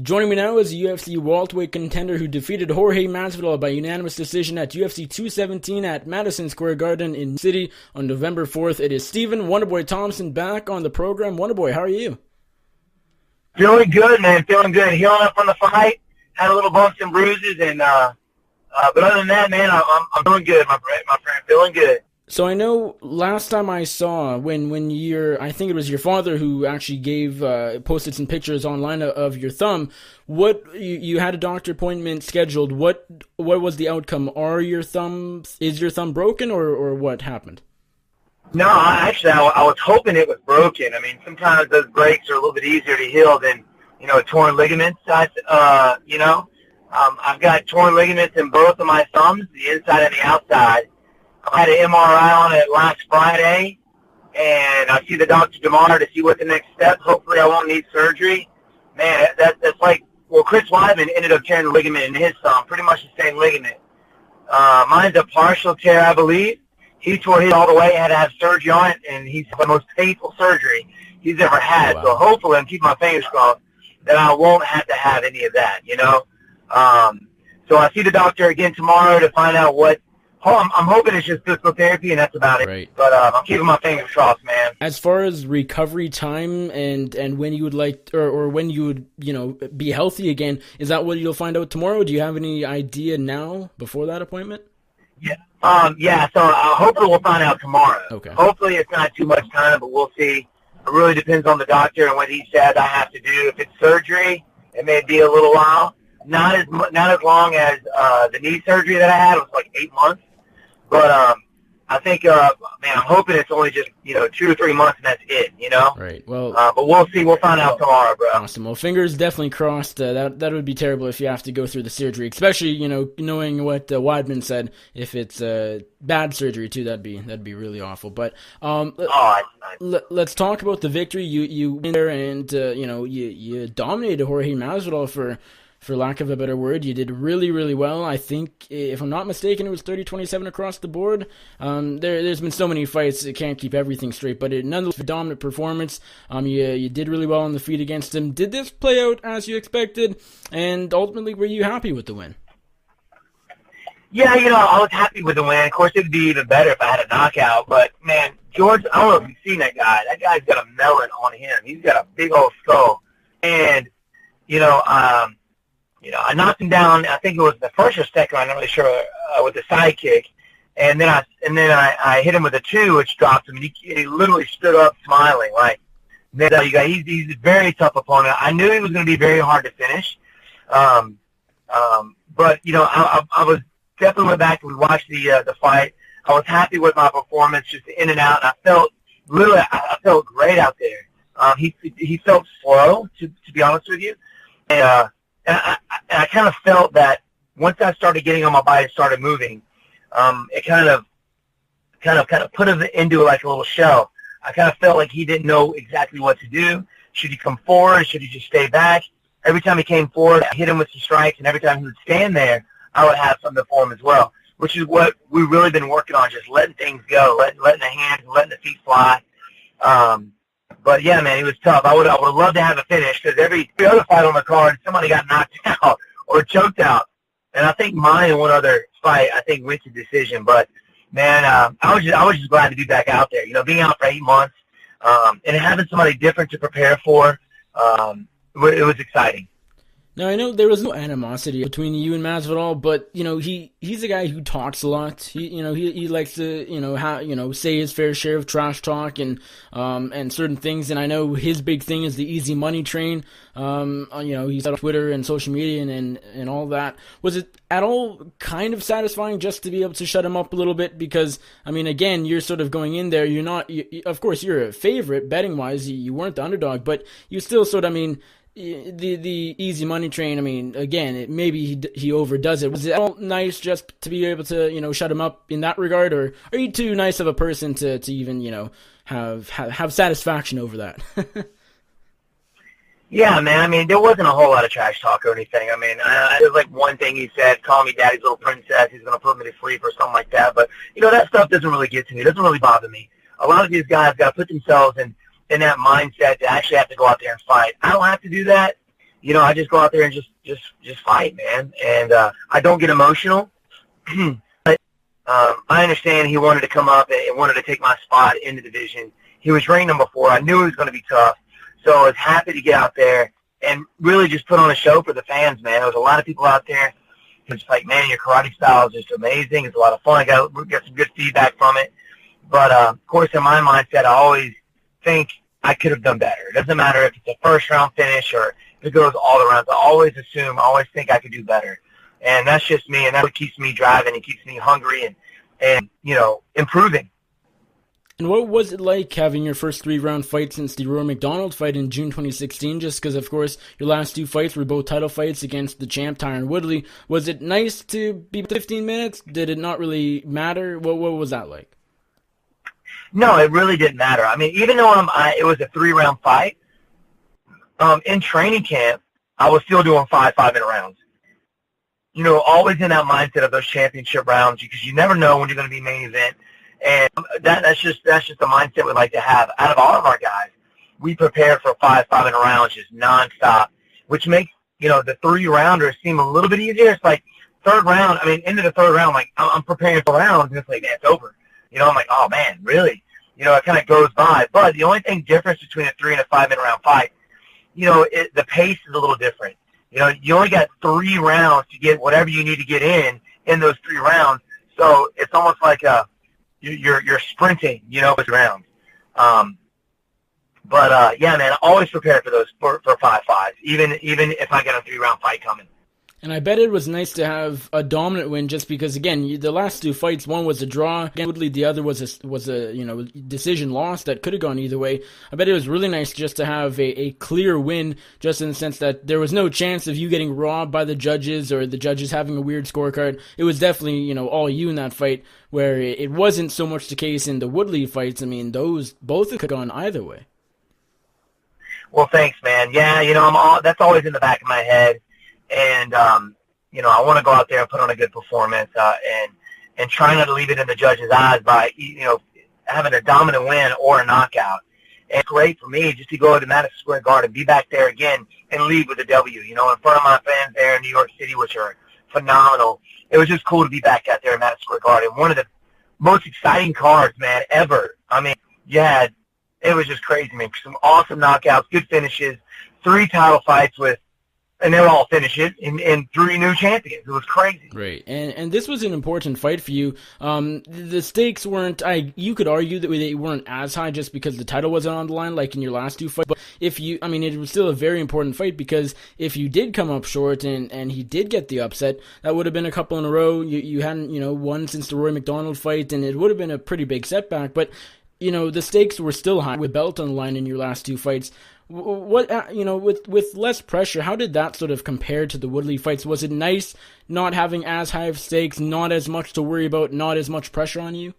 Joining me now is a UFC welterweight contender who defeated Jorge Masvidal by unanimous decision at UFC 217 at Madison Square Garden in City on November 4th. It is Stephen Wonderboy Thompson back on the program. Wonderboy, how are you? Feeling good, man. Feeling good. Healing up from the fight. Had a little bumps and bruises, and but other than that, man, I'm doing good, my friend. Feeling good. So I know last time I saw when I think it was your father who actually posted some pictures online of your thumb. What you had a doctor appointment scheduled. What was the outcome? Is your thumb broken or what happened? No, I was hoping it was broken. I mean, sometimes those breaks are a little bit easier to heal than torn ligaments. I've got torn ligaments in both of my thumbs, the inside and the outside. I had an MRI on it last Friday, and I see the doctor tomorrow to see what the next step. Hopefully I won't need surgery. Man, that's like, well, Chris Weidman ended up tearing the ligament in his thumb, pretty much the same ligament. Mine's a partial tear, I believe. He tore his all the way, had to have surgery on it, and he's the most painful surgery he's ever had. Wow. So hopefully, I'm keeping my fingers crossed that I won't have to have any of that, So I see the doctor again tomorrow to find out what. I'm hoping it's just physical therapy, and that's about it. Right. But I'm keeping my fingers crossed, man. As far as recovery time and when you would like, or when you would, be healthy again, is that what you'll find out tomorrow? Do you have any idea now before that appointment? Yeah. So hopefully we'll find out tomorrow. Okay. Hopefully it's not too much time, but we'll see. It really depends on the doctor and what he says I have to do. If it's surgery, it may be a little while. Not as long as the knee surgery that I had. It was like 8 months. But I think, I'm hoping it's only just 2 or 3 months and that's it. Right. Well. But we'll see. We'll find out tomorrow, bro. Awesome. Well, fingers definitely crossed. That would be terrible if you have to go through the surgery, especially knowing what Weidman said. If it's bad surgery too, that'd be really awful. But let's talk about the victory. You went there and you dominated Jorge Masvidal for lack of a better word. You did really, really well. I think, if I'm not mistaken, it was 30-27 across the board. There's been so many fights, it can't keep everything straight, but nonetheless, a dominant performance. You did really well on the feet against him. Did this play out as you expected? And ultimately, were you happy with the win? Yeah, I was happy with the win. Of course, it would be even better if I had a knockout. But, man, George, I don't know if you've seen that guy. That guy's got a melon on him. He's got a big old skull. And, I knocked him down. I think it was the first or second. I'm not really sure with the side kick, and then I hit him with a 2, which dropped him. And he literally stood up smiling. Like, man, he's a very tough opponent. I knew he was going to be very hard to finish. But I was definitely went back and we watched the fight. I was happy with my performance, just in and out. And I felt great out there. He felt slow, to be honest with you, and I kind of felt that once I started getting on my body and started moving, it kind of put him into like a little shell. I kind of felt like he didn't know exactly what to do. Should he come forward? Should he just stay back? Every time he came forward, I hit him with some strikes, and every time he would stand there, I would have something for him as well, which is what we've really been working on, just letting things go, letting the hands, letting the feet fly. But yeah, man, it was tough. I would love to have a finish because every other fight on the card, somebody got knocked out or choked out. And I think mine and one other fight, I think went to decision. But man, I was just glad to be back out there. Being out for 8 months and having somebody different to prepare for, it was exciting. Now, I know there was no animosity between you and Masvidal, but, he's a guy who talks a lot. He likes to, say his fair share of trash talk and certain things. And I know his big thing is the easy money train. He's on Twitter and social media and all that. Was it at all kind of satisfying just to be able to shut him up a little bit? Because, again, you're sort of going in there. Of course, you're a favorite betting wise. You weren't the underdog, but you still sort of, the easy money train, again, maybe he overdoes it. Was it all nice just to be able to, shut him up in that regard, or are you too nice of a person to even, have satisfaction over that? Yeah, man, there wasn't a whole lot of trash talk or anything. There's like one thing he said, call me daddy's little princess, he's going to put me to sleep or something like that, but, that stuff doesn't really get to me. It doesn't really bother me. A lot of these guys got to put themselves in that mindset to actually have to go out there and fight. I don't have to do that. I just go out there and just fight, man. And I don't get emotional. But I understand he wanted to come up and wanted to take my spot in the division. He was ranked number 4. I knew it was going to be tough. So I was happy to get out there and really just put on a show for the fans, man. There was a lot of people out there. It's like, man, your karate style is just amazing. It's a lot of fun. I got some good feedback from it. But, of course, in my mindset, I always think I could have done better. It doesn't matter if it's a first-round finish or if it goes all the rounds. I always think I could do better. And that's just me, and that's what keeps me driving. It keeps me hungry and improving. And what was it like having your first 3-round fight since the Rory McDonald fight in June 2016? Just because, of course, your last 2 fights were both title fights against the champ, Tyron Woodley. Was it nice to be 15 minutes? Did it not really matter? What was that like? No, it really didn't matter. I mean, even though it was a 3-round fight, in training camp, I was still doing 5-minute rounds. Always in that mindset of those championship rounds because you never know when you're going to be main event. And that's just the mindset we like to have. Out of all of our guys, we prepare for 5-minute rounds just nonstop, which makes, the 3-rounders seem a little bit easier. It's like into the third round, like I'm preparing for rounds and it's like, man, it's over. I'm like, oh man, really? It kind of goes by. But the only difference between a 3 and a 5-minute round fight, the pace is a little different. You only got 3 rounds to get whatever you need to get in those 3 rounds. So it's almost like you're sprinting, with rounds. Yeah, man, I always prepare for those for 5-5s, even if I got a 3-round fight coming. And I bet it was nice to have a dominant win just because, again, the last 2 fights, one was a draw against Woodley, the other was a decision loss that could have gone either way. I bet it was really nice just to have a clear win, just in the sense that there was no chance of you getting robbed by the judges or the judges having a weird scorecard. It was definitely, all you in that fight, where it wasn't so much the case in the Woodley fights. I mean, those both could have gone either way. Well, thanks, man. Yeah, that's always in the back of my head. And, I want to go out there and put on a good performance and try not to leave it in the judge's eyes by, having a dominant win or a knockout. And it's great for me just to go to Madison Square Garden, be back there again, and lead with a W, in front of my fans there in New York City, which are phenomenal. It was just cool to be back out there in Madison Square Garden. One of the most exciting cards, man, ever. I mean, yeah, it was just crazy, man. Some awesome knockouts, good finishes, 3 title fights and they were all finishes in 3 new champions. It was crazy. Right, and this was an important fight for you. The stakes weren't, you could argue that they weren't as high just because the title wasn't on the line like in your last 2 fights. But it was still a very important fight because if you did come up short and he did get the upset, that would have been a couple in a row. You hadn't, won since the Rory McDonald fight, and it would have been a pretty big setback. But, the stakes were still high with belt on the line in your last 2 fights. What with less pressure, how did that sort of compare to the Woodley fights? Was it nice not having as high of stakes, not as much to worry about, not as much pressure on you?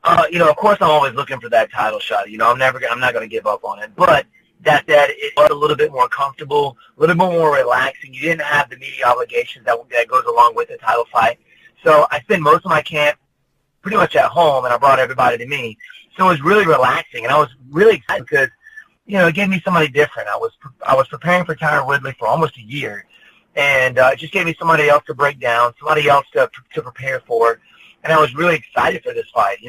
Of course I'm always looking for that title shot. I'm not going to give up on it. But that it was a little bit more comfortable, a little bit more relaxing. You didn't have the media obligations that goes along with the title fight. So I spent most of my camp pretty much at home, and I brought everybody to me. So it was really relaxing, and I was really excited because it gave me somebody different. I was preparing for Tyron Woodley for almost a year, and it just gave me somebody else to break down, somebody else to prepare for, and I was really excited for this fight.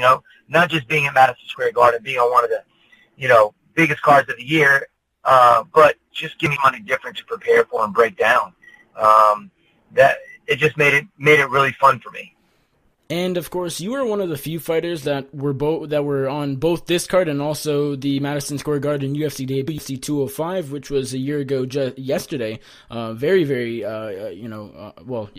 Not just being at Madison Square Garden, being on one of the biggest cards of the year, but just giving me something different to prepare for and break down. That it just made it really fun for me. And of course, you were one of the few fighters that were on both this card and also the Madison Square Garden UFC debut, UFC 205, which was a year ago yesterday. Very, very, almost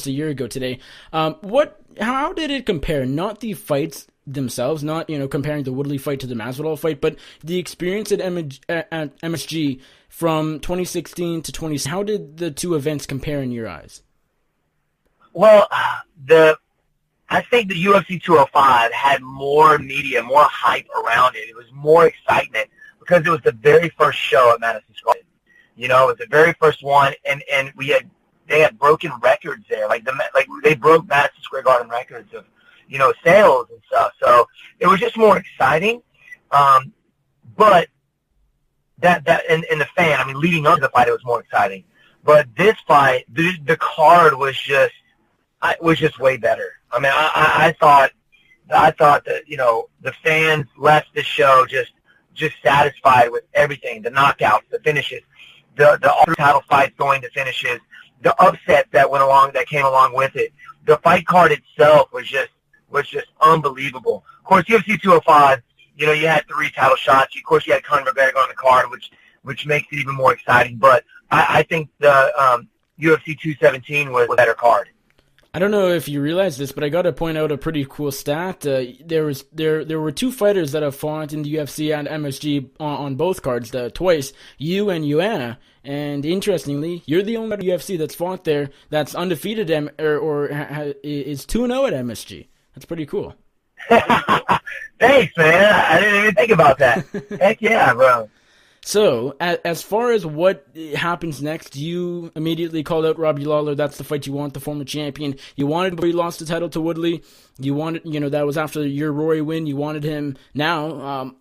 a year ago today. How did it compare? Not the fights themselves, not comparing the Woodley fight to the Masvidal fight, but the experience at MSG from 2016 to 20. How did the 2 events compare in your eyes? Well, I think the UFC 205 had more media, more hype around it. It was more excitement because it was the very first show at Madison Square Garden. It was the very first one, and they had broken records there. They broke Madison Square Garden records of sales and stuff. So it was just more exciting. But and the fan, I mean, leading up to the fight, it was more exciting. But this fight, the card was just way better. I mean, I thought that, you know, the fans left the show just satisfied with everything, the knockouts, the finishes, the all title fights going to finishes, the upset that came along with it. The fight card itself was just unbelievable. Of course, UFC 205, you know, you had 3 title shots. Of course, you had Conor McGregor on the card, which makes it even more exciting. But I think the UFC 217 was a better card. I don't know if you realize this, but I got to point out a pretty cool stat. There were 2 fighters that have fought in the UFC and MSG on both cards twice, you and Joanna. And interestingly, you're the only UFC that's fought there that's undefeated or is 2-0 at MSG. That's pretty cool. Thanks, man. I didn't even think about that. Heck yeah, bro. So, as far as what happens next, you immediately called out Robbie Lawler. That's the fight you want, the former champion. You wanted him before he lost the title to Woodley. You wanted, you know, that was after your Rory win. You wanted him now.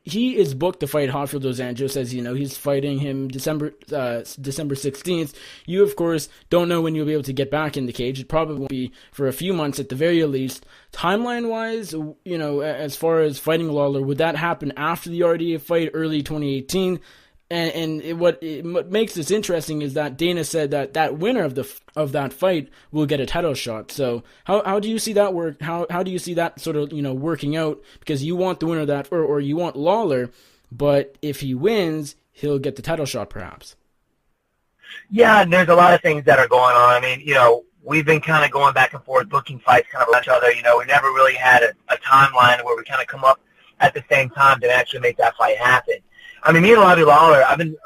He is booked to fight Rafael dos Anjos, as you know. He's fighting him December 16th. You, of course, don't know when you'll be able to get back in the cage. It probably won't be for a few months at the very least. Timeline-wise, you know, as far as fighting Lawler, would that happen after the RDA fight, early 2018? What makes this interesting is that Dana said that winner of that fight will get a title shot. So how do you see that work? How do you see that sort of, you know, working out? Because you want the winner of that, or you want Lawler, but if he wins, he'll get the title shot perhaps. Yeah, and there's a lot of things that are going on. I mean, you know, we've been kind of going back and forth, booking fights kind of with each other. You know, we never really had a timeline where we kind of come up at the same time to actually make that fight happen. I mean, me and Robbie Lawler, you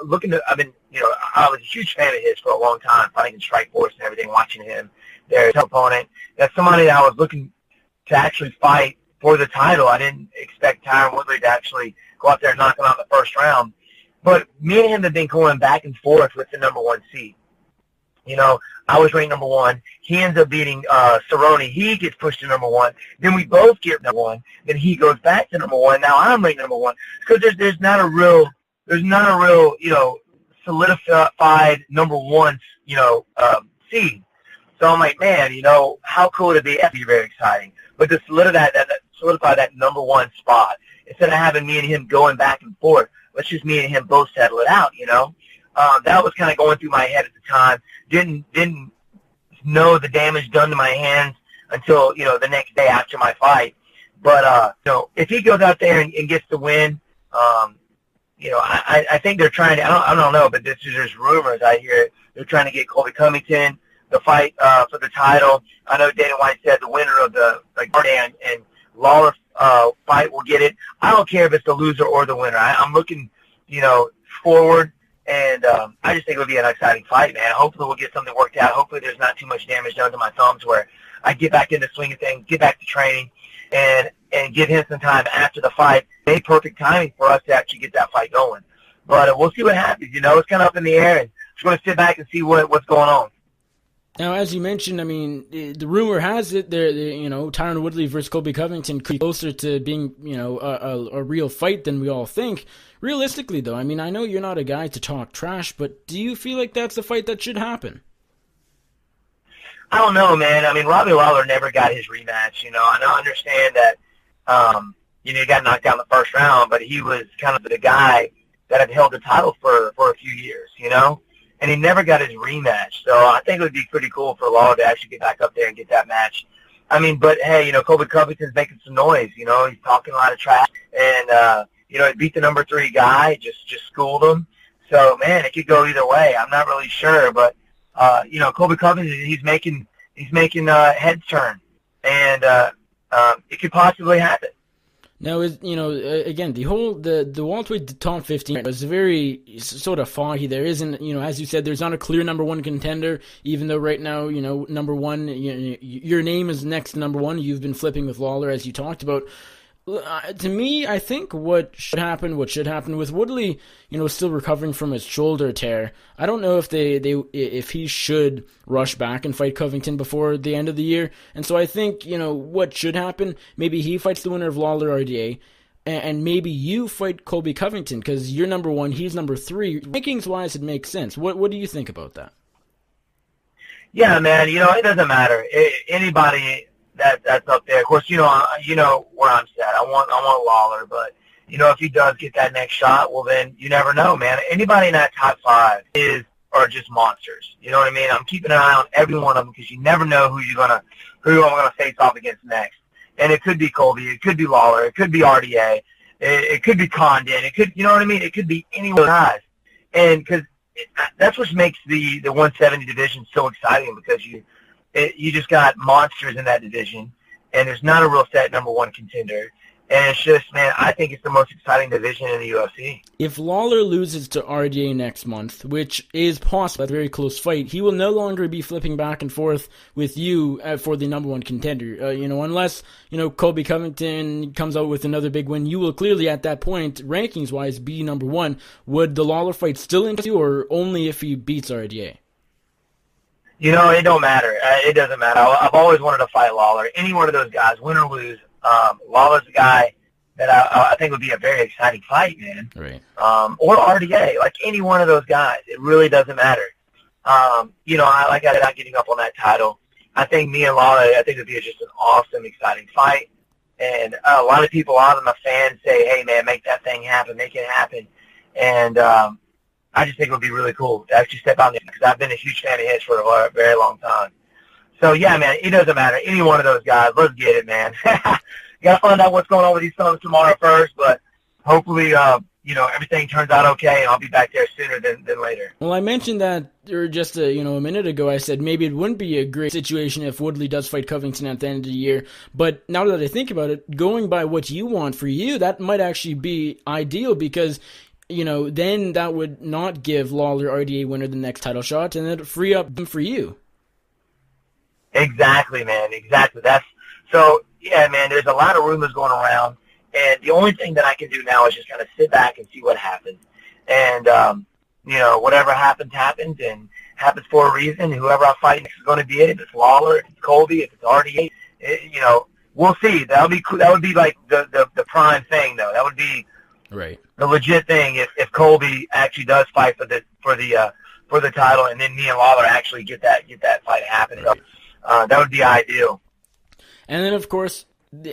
know, I was a huge fan of his for a long time, fighting in Strikeforce and everything, watching him, their opponent. That's somebody that I was looking to actually fight for the title. I didn't expect Tyron Woodley to actually go out there and knock him out in the first round. But me and him have been going back and forth with the number 1 seed. You know, I was ranked number 1. He ends up beating Cerrone. He gets pushed to number 1. Then we both get number 1. Then he goes back to number 1. Now I'm ranked number 1. Because there's not a real, you know, solidified number 1, you know, seed. So I'm like, man, you know, how cool would it be? That'd be very exciting. But to solidify that number 1 spot, instead of having me and him going back and forth, let's just me and him both settle it out, you know. That was kind of going through my head at the time. Didn't know the damage done to my hands until, you know, the next day after my fight. But, you know, if he goes out there and gets the win, you know, I think they're trying to, I don't know, but this is just rumors. I hear they're trying to get Colby Covington the fight for the title. I know Dana White said the winner of the and Lawler fight will get it. I don't care if it's the loser or the winner. I'm looking, you know, forward. And I just think it would be an exciting fight, man. Hopefully we'll get something worked out. Hopefully there's not too much damage done to my thumbs where I get back into swinging things, get back to training, and give him some time after the fight. Made perfect timing for us to actually get that fight going. But we'll see what happens. You know, it's kind of up in the air, and just going to sit back and see what's going on. Now, as you mentioned, I mean, the rumor has it you know, Tyron Woodley versus Colby Covington could be closer to being, you know, a real fight than we all think. Realistically, though, I mean, I know you're not a guy to talk trash, but do you feel like that's the fight that should happen? I don't know, man. I mean, Robbie Lawler never got his rematch, you know. And I understand that, you know, he got knocked out in the first round, but he was kind of the guy that had held the title for a few years, you know. And he never got his rematch. So I think it would be pretty cool for Lawler to actually get back up there and get that match. I mean, but, hey, you know, Colby Covington's making some noise. You know, he's talking a lot of trash. And, you know, he beat the number 3 guy, just schooled him. So, man, it could go either way. I'm not really sure. But, you know, Colby Covington, he's making heads turn. And it could possibly happen. Now, you know, again, the welterweight top 15 was very sort of foggy. There isn't, you know, as you said, there's not a clear number 1 contender, even though right now, you know, number 1, your name is next to number 1. You've been flipping with Lawler, as you talked about. To me, I think what should happen with Woodley, you know, still recovering from his shoulder tear. I don't know if he should rush back and fight Covington before the end of the year. And so I think, you know, what should happen, maybe he fights the winner of Lawler RDA. and maybe you fight Colby Covington because you're number 1, he's number 3. Rankings-wise, it makes sense. What do you think about that? Yeah, man, it doesn't matter. Anybody that's up there, of course, you know where I'm set. I want Lawler, but, if he does get that next shot, well, then you never know, man. Anybody in that top 5 are just monsters. You know what I mean? I'm keeping an eye on every one of them because you never know who I'm gonna face off against next. And it could be Colby, it could be Lawler, it could be RDA, it could be Condon, it could, you know what I mean? It could be any one of those guys. And because that's what makes the 170 division so exciting, because you just got monsters in that division, and there's not a real set number 1 contender. And it's just, man, I think it's the most exciting division in the UFC. If Lawler loses to RDA next month, which is possible, a very close fight, he will no longer be flipping back and forth with you for the number 1 contender. Unless, Colby Covington comes out with another big win, you will clearly at that point, rankings-wise, be number 1. Would the Lawler fight still interest you, or only if he beats RDA? It don't matter. It doesn't matter. I've always wanted to fight Lawler. Any one of those guys, win or lose. Lawler's a guy that I think would be a very exciting fight, man. Right. Or RDA, like any one of those guys. It really doesn't matter. I not getting up on that title. I think me and Lawler, I think it would be just an awesome, exciting fight. And a lot of of my fans say, hey, man, make that thing happen, make it happen. And I just think it would be really cool to actually step out there, because I've been a huge fan of his for a very long time. So, yeah, man, it doesn't matter. Any one of those guys, let's get it, man. Got to find out what's going on with these fellas tomorrow first, but hopefully, everything turns out okay, and I'll be back there sooner than later. Well, I mentioned that just a minute ago. I said maybe it wouldn't be a great situation if Woodley does fight Covington at the end of the year. But now that I think about it, going by what you want for you, that might actually be ideal, because then that would not give Lawler RDA winner the next title shot, and it'd free up him for you. Exactly, man. Exactly. Yeah, man, there's a lot of rumors going around, and the only thing that I can do now is just kind of sit back and see what happens. And, whatever happens, and happens for a reason. Whoever I fight next is going to be it. If it's Lawler, if it's Colby, if it's RDA, we'll see. That would be like the prime thing, though. That would be right. The legit thing if Colby actually does fight for the title, and then me and Lawler actually get that fight happening. Right. That would be ideal. And then, of course,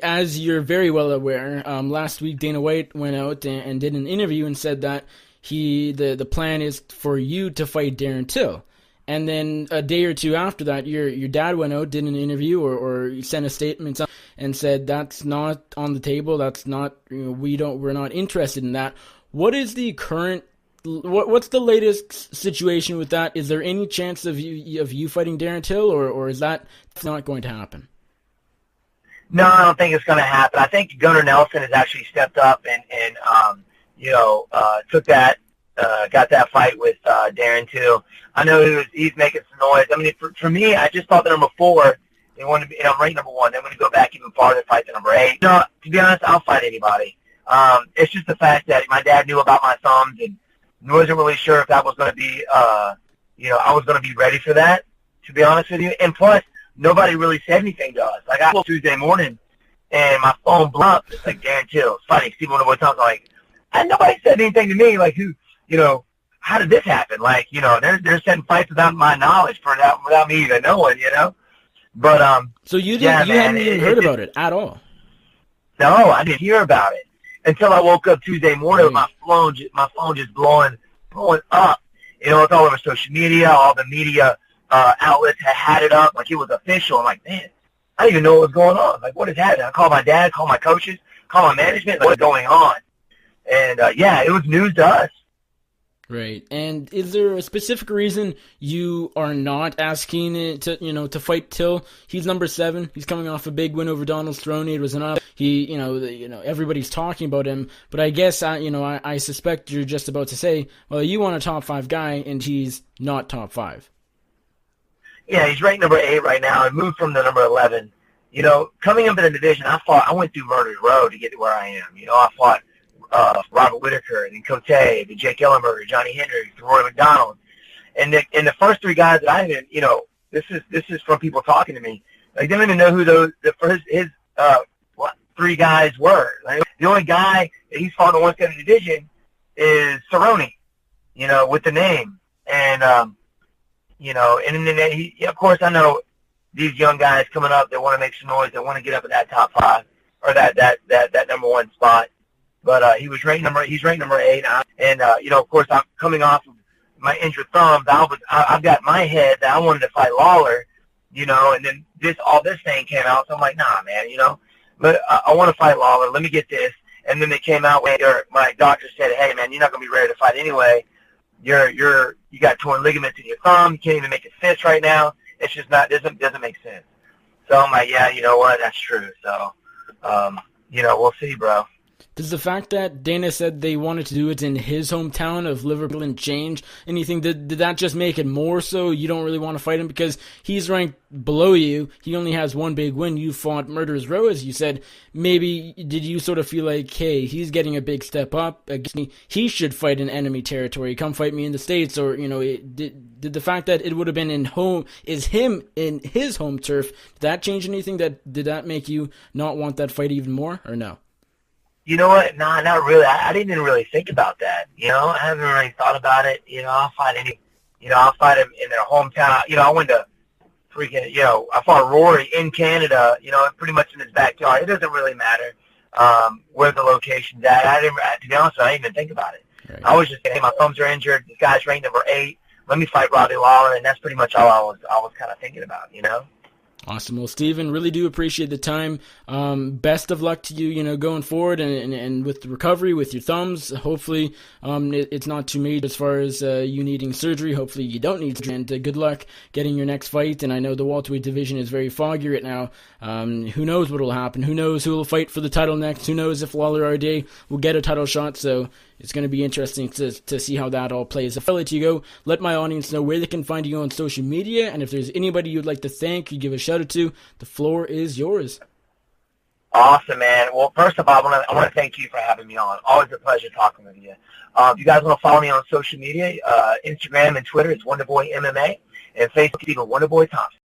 as you're very well aware, last week Dana White went out and did an interview and said that the plan is for you to fight Darren Till. And then a day or two after that, your dad went out, did an interview or sent a statement and said that's not on the table. That's not, we're not interested in that. What is the current? What's the latest situation with that? Is there any chance of you fighting Darren Till, or is that not going to happen? No, I don't think it's going to happen. I think Gunnar Nelson has actually stepped up and took that, got that fight with Darren Till. I know he's making some noise. I mean, for me, I just thought the number 4, they wanted to be, I'm ranked number 1. They want to go back even farther, fight the number 8. No, to be honest, I'll fight anybody. It's just the fact that my dad knew about my thumbs and wasn't really sure if that was going to be, I was going to be ready for that, to be honest with you. And plus, nobody really said anything to us. Like, I woke Tuesday morning, and my phone blew up. It's like, Darren Till, fighting Steve Wonderboy Thompson. Like, and nobody said anything to me. Like, how did this happen? Like, they're setting fights without my knowledge, without me even knowing, But, so you hadn't even heard about it at all? No, I didn't hear about it until I woke up Tuesday morning with my phone just blowing up. It's all over social media. All the media outlets had it up like it was official. I'm like, man, I didn't even know what was going on. Like, what is happening? I called my dad, called my coaches, called my management. Like, what's going on? And it was news to us. Right. And is there a specific reason you are not asking to fight Till? He's number 7. He's coming off a big win over Donald Cerrone. It was enough. He, everybody's talking about him. But I guess, I suspect you're just about to say, well, you want a top 5 guy, and he's not top 5. Yeah, he's ranked number 8 right now. I moved from the number 11. Coming up in the division, I went through Murder's Road to get to where I am. I fought Robert Whitaker, and then Cote, and Jake Ellenberger, Johnny Hendricks, Roy McDonald. And the first 3 guys that I even, this is from people talking to me. Like, they don't even know who three guys were. Like, the only guy that he's fought in the 170 division is Cerrone, you know, with the name. And, you know, and then he, of course, I know these young guys coming up, they want to make some noise, they want to get up in that top 5 or that number 1 spot. But he's ranked number 8, and you know, of course, I'm coming off of my injured thumb. I've got my head that I wanted to fight Lawler, you know, and then all this thing came out, so I'm like, nah, man, you know, but I want to fight Lawler. Let me get this, and then they came out where my doctor said, hey, man, you're not gonna be ready to fight anyway. You got torn ligaments in your thumb. You can't even make a fist right now. It's just doesn't make sense. So I'm like, yeah, you know what, that's true. So, you know, we'll see, bro. Does the fact that Dana said they wanted to do it in his hometown of Liverpool change anything? Did that just make it more so you don't really want to fight him because he's ranked below you? He only has one big win. You fought Murderers Row, as you said. Maybe did you sort of feel like, hey, he's getting a big step up against me. He should fight in enemy territory. Come fight me in the States, or you know, did the fact that it would have been him in his home turf? Did that change anything? Did that make you not want that fight even more, or no? You know what? Nah, not really. I didn't even really think about that. You know, I haven't really thought about it. You know, I'll fight him in their hometown. You know, I went to freaking, you know, I fought Rory in Canada, you know, pretty much in his backyard. It doesn't really matter where the location's at. To be honest, I didn't even think about it. Right. I was just saying, hey, my thumbs are injured. This guy's ranked number 8. Let me fight Robbie Lawler, and that's pretty much all I was kind of thinking about, you know? Awesome. Well, Steven, really do appreciate the time. Best of luck to you, you know, going forward and with the recovery with your thumbs. Hopefully, it's not too major as far as you needing surgery. Hopefully you don't need surgery. And good luck getting your next fight. And I know the welterweight division is very foggy right now. Who knows what will happen? Who knows who will fight for the title next? Who knows if Lawler RDA will get a title shot? So it's going to be interesting to see how that all plays. If I let you go, let my audience know where they can find you on social media, and if there's anybody you'd like to thank, you give a shout out to, the floor is yours. Awesome, man. Well, first of all, I want to thank you for having me on. Always a pleasure talking with you. If you guys want to follow me on social media, Instagram and Twitter, it's Wonderboy MMA, and Facebook, it's Wonderboy Thompson.